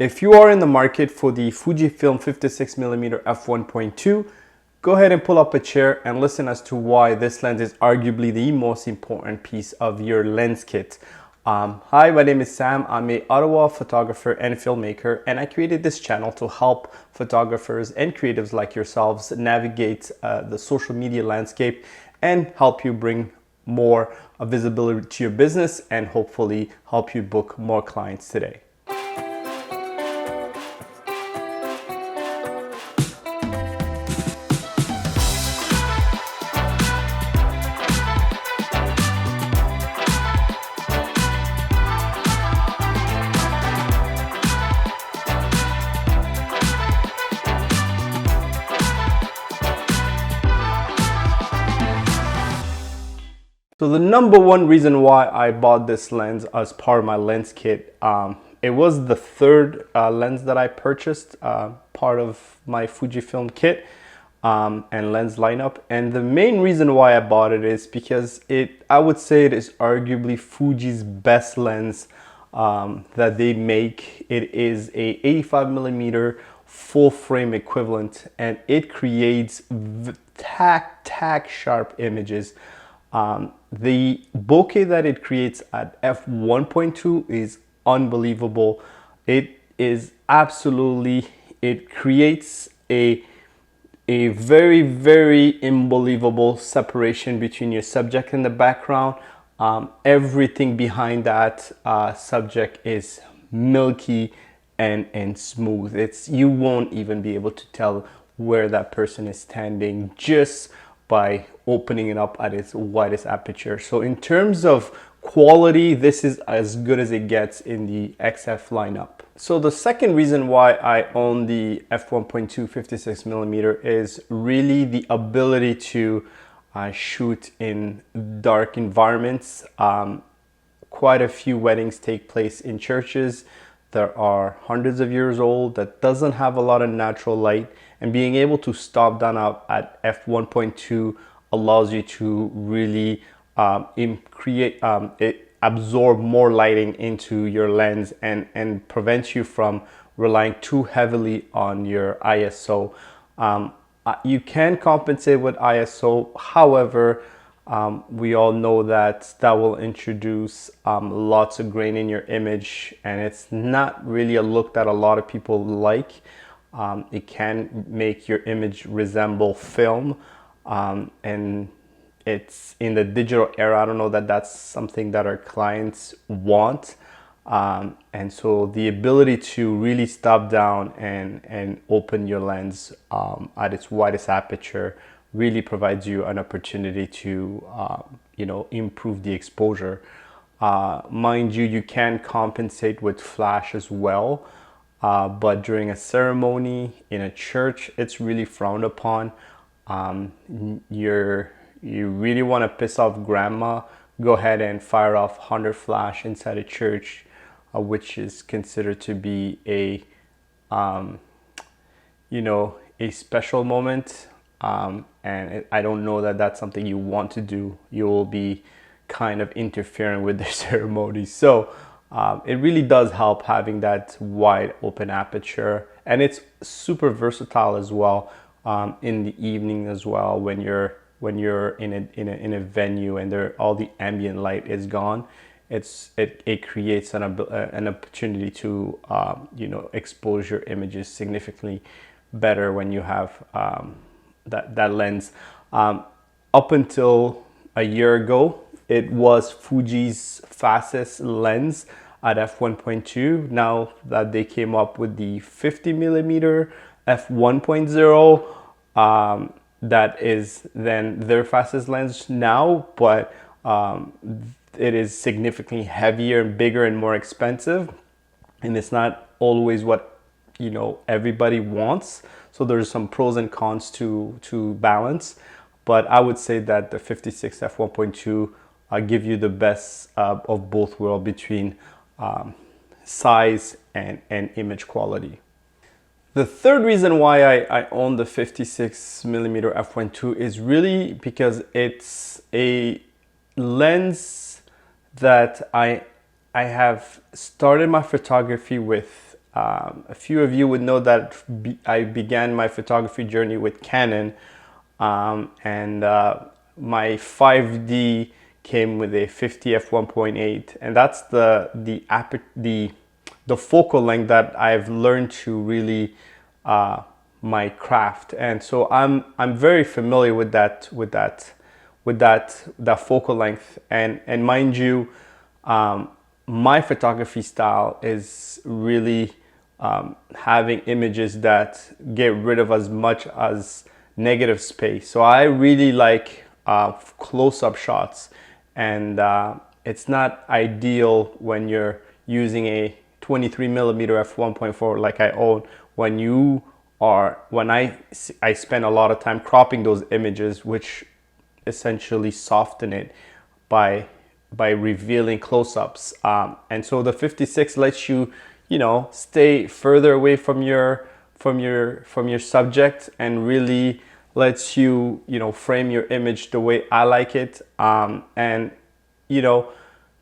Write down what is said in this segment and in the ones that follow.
If you are in the market for the Fujifilm 56mm f1.2, go ahead and pull up a chair and listen as to why this lens is arguably the most important piece of your lens kit. Hi, my name is Sam. I'm a Ottawa photographer and filmmaker, and I created this channel to help photographers and creatives like yourselves navigate the social media landscape and help you bring more visibility to your business and hopefully help you book more clients today. So the number one reason why I bought this lens as part of my lens kit, it was the third lens that I purchased, part of my Fujifilm kit and lens lineup. And the main reason why I bought it is because I would say it is arguably Fuji's best lens that they make. It is a 85mm full frame equivalent, and it creates tack sharp images. The bokeh that it creates at f1.2 is unbelievable. It is absolutely, it creates a very unbelievable separation between your subject and the background. Everything behind that subject is milky and smooth. You won't even be able to tell where that person is standing just by opening it up at its widest aperture. So in terms of quality, this is as good as it gets in the XF lineup. So the second reason why I own the f1.2 56mm is really the ability to shoot in dark environments. Quite a few weddings take place in churches that are hundreds of years old, that doesn't have a lot of natural light, and being able to stop down at f1.2 allows you to really absorb more lighting into your lens and prevents you from relying too heavily on your ISO. You can compensate with ISO, however, we all know that will introduce lots of grain in your image, and it's not really a look that a lot of people like. It can make your image resemble film, and it's in the digital era. I don't know that that's something that our clients want. And so the ability to really stop down and open your lens at its widest aperture really provides you an opportunity to improve the exposure. Mind you, you can compensate with flash as well, but during a ceremony in a church, it's really frowned upon. You really want to piss off grandma, go ahead and fire off 100 flash inside a church, which is considered to be a special moment. And I don't know that that's something you want to do. You will be kind of interfering with their ceremony. So it really does help having that wide open aperture, and it's super versatile as well in the evening as well, when you're in a venue and all the ambient light is gone. It creates an opportunity to expose your images significantly better when you have that lens. Up until a year ago, it was Fuji's fastest lens at f1.2. Now that they came up with the 50mm f1.0, that is then their fastest lens now, but it is significantly heavier and bigger and more expensive, and it's not always what everybody wants. So there's some pros and cons to balance, but I would say that the 56 f1.2 give you the best of both worlds between size and image quality. The third reason why I own the 56mm f1.2 is really because it's a lens that I have started my photography with A few of you would know that I began my photography journey with Canon, and my 5D came with a 50 f1.8, and that's the focal length that I've learned to really my craft. And so I'm very familiar with that focal length. And mind you, my photography style is really having images that get rid of as much as negative space. So I really like close-up shots, and it's not ideal when you're using a 23mm f1.4 like I own, when I spend a lot of time cropping those images, which essentially soften it by revealing close-ups. And so the 56 lets you, stay further away from your subject, and really lets you, frame your image the way I like it. And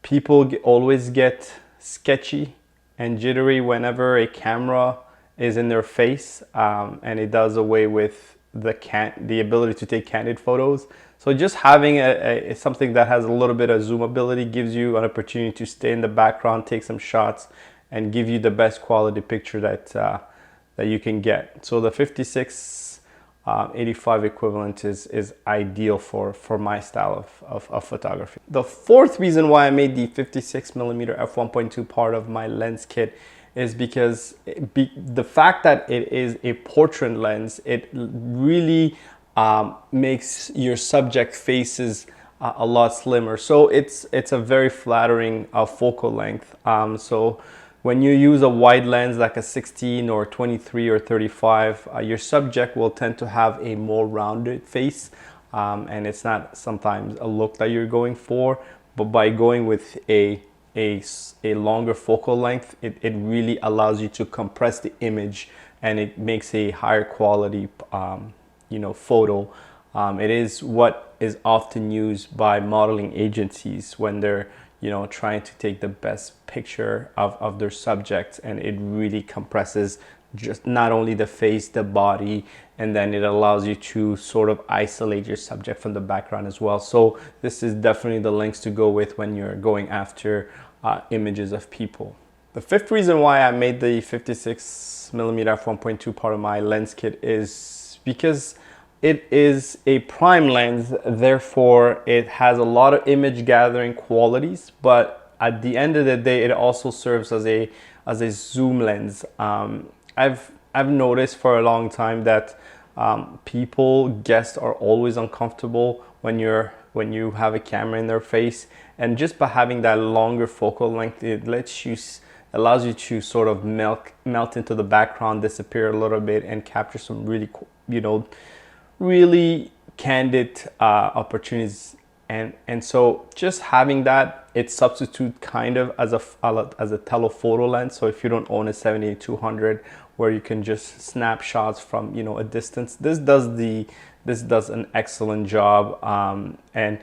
people always get sketchy and jittery whenever a camera is in their face, and it does away with the ability to take candid photos. So just having something that has a little bit of zoom ability gives you an opportunity to stay in the background, take some shots, and give you the best quality picture that you can get. So the 56-85 equivalent is ideal for my style of photography. The fourth reason why I made the 56mm f1.2 part of my lens kit is because the fact that it is a portrait lens, it really makes your subject faces a lot slimmer. So it's a very flattering focal length. So when you use a wide lens like a 16 or 23 or 35, your subject will tend to have a more rounded face, and it's not sometimes a look that you're going for. But by going with a longer focal length, it really allows you to compress the image, and it makes a higher quality photo. It is what is often used by modeling agencies when they're trying to take the best picture of their subjects, and it really compresses just not only the face, the body, and then it allows you to sort of isolate your subject from the background as well. So this is definitely the lens to go with when you're going after images of people. The fifth reason why I made the 56mm f1.2 part of my lens kit is because it is a prime lens, therefore it has a lot of image gathering qualities, but at the end of the day it also serves as a zoom lens. I've noticed for a long time that guests are always uncomfortable when you have a camera in their face, and just by having that longer focal length, it allows you to sort of melt into the background, disappear a little bit, and capture some really candid opportunities. And so just having that, it substitutes kind of as a telephoto lens. So if you don't own a 70-200 where you can just snap shots from a distance, this does an excellent job. And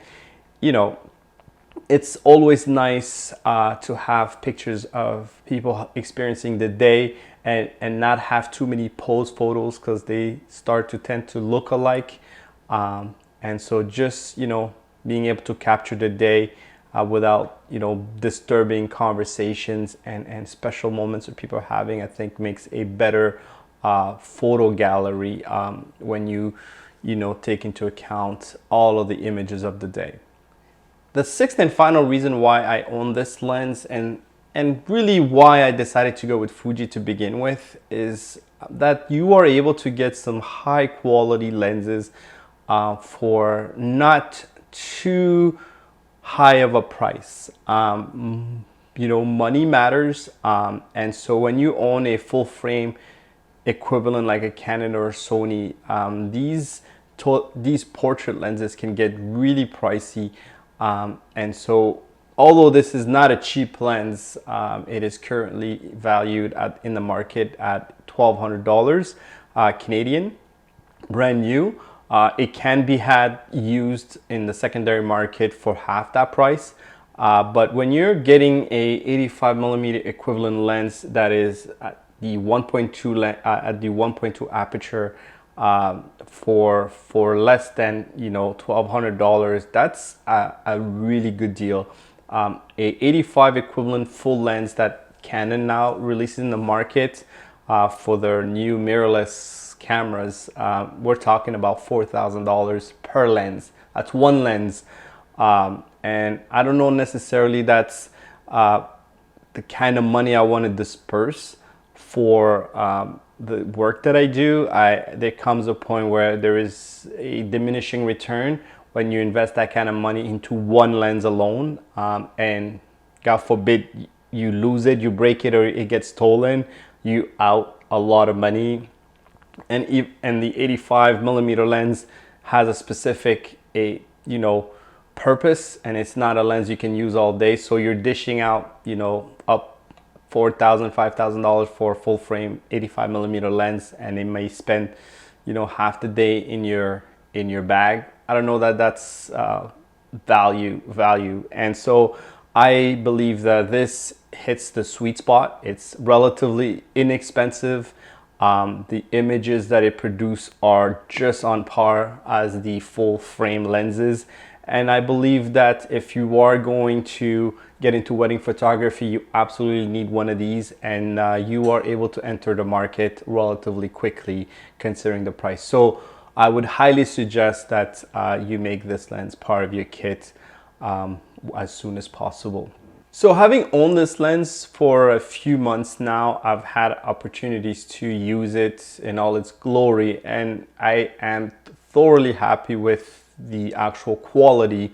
it's always nice to have pictures of people experiencing the day, and not have too many pose photos because they start to tend to look alike. And so just being able to capture the day without disturbing conversations and special moments that people are having, I think makes a better photo gallery when you take into account all of the images of the day. The sixth and final reason why I own this lens, and really why I decided to go with Fuji to begin with, is that you are able to get some high quality lenses for not too high of a price. Money matters, and so when you own a full frame equivalent like a Canon or a Sony, these portrait lenses can get really pricey, and so although this is not a cheap lens, it is currently valued in the market at $1,200 Canadian, brand new. It can be used in the secondary market for half that price. But when you're getting a 85mm equivalent lens that is the 1.2 at the 1.2 aperture for less than $1,200. That's a really good deal. A 85 equivalent full lens that Canon now releases in the market for their new mirrorless cameras, we're talking about $4,000 per lens. That's one lens, and I don't know necessarily that's the kind of money I want to disperse for the work that I do. There comes a point where there is a diminishing return when you invest that kind of money into one lens alone, and God forbid you lose it, you break it, or it gets stolen, you out a lot of money. And the 85 millimeter lens has a specific purpose, and it's not a lens you can use all day. So you're dishing out up $4,000, $5,000 for a full frame 85 millimeter lens, and it may spend half the day in your bag. I don't know that that's value. And so I believe that this hits the sweet spot. It's relatively inexpensive. The images that it produces are just on par as the full frame lenses. And I believe that if you are going to get into wedding photography, you absolutely need one of these, and you are able to enter the market relatively quickly considering the price. So I would highly suggest that you make this lens part of your kit as soon as possible. So having owned this lens for a few months now, I've had opportunities to use it in all its glory, and I am thoroughly happy with the actual quality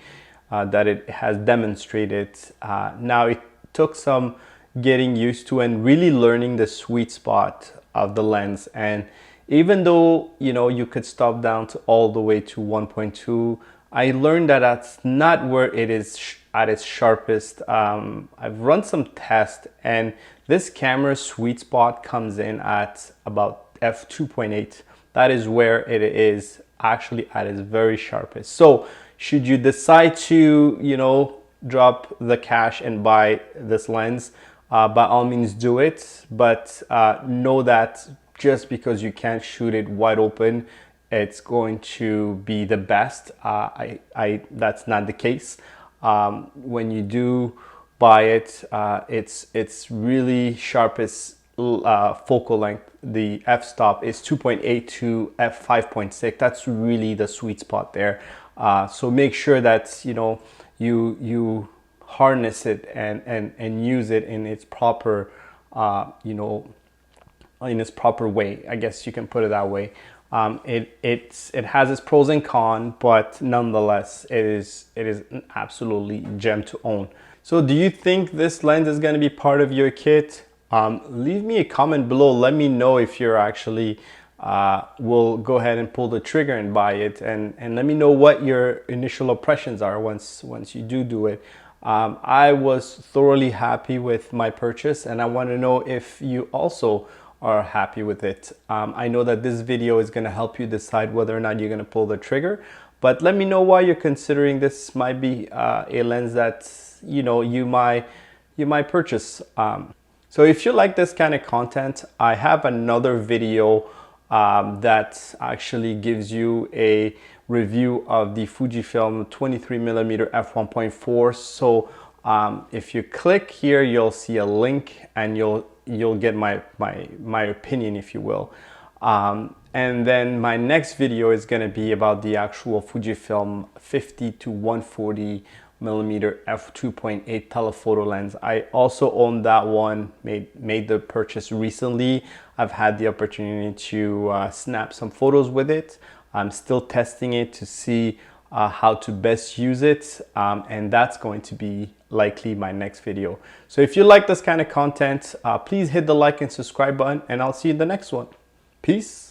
that it has demonstrated. Now, it took some getting used to and really learning the sweet spot of the lens. And even though you could stop down to all the way to 1.2, I learned that that's not where it is at its sharpest. I've run some tests, and this camera's sweet spot comes in at about f2.8. That is where it is actually at its very sharpest. So should you decide to drop the cash and buy this lens, by all means do it, but know that just because you can't shoot it wide open, it's going to be the best. That's not the case. When you do buy it, it's really sharpest focal length. The f-stop is 2.8 to f5.6. That's really the sweet spot there. So make sure that you harness it and use it in its proper in its proper way. I guess you can put it that way. It has its pros and cons, but nonetheless, it is an absolutely gem to own. So do you think this lens is going to be part of your kit? Leave me a comment below. Let me know if you're actually will go ahead and pull the trigger and buy it, and let me know what your initial impressions are once you do it. I was thoroughly happy with my purchase, and I want to know if you also are happy with it. I know that this video is going to help you decide whether or not you're going to pull the trigger, but let me know why you're considering this might be a lens that you might purchase. So if you like this kind of content, I have another video that actually gives you a review of the Fujifilm 23mm f1.4. So if you click here, you'll see a link, and you'll get my opinion, if you will. And then my next video is going to be about the actual Fujifilm 50 to 140 millimeter f2.8 telephoto lens. I also own that one, made the purchase recently. I've had the opportunity to snap some photos with it. I'm still testing it to see how to best use it, and that's going to be likely my next video. So if you like this kind of content, please hit the like and subscribe button, and I'll see you in the next one. Peace.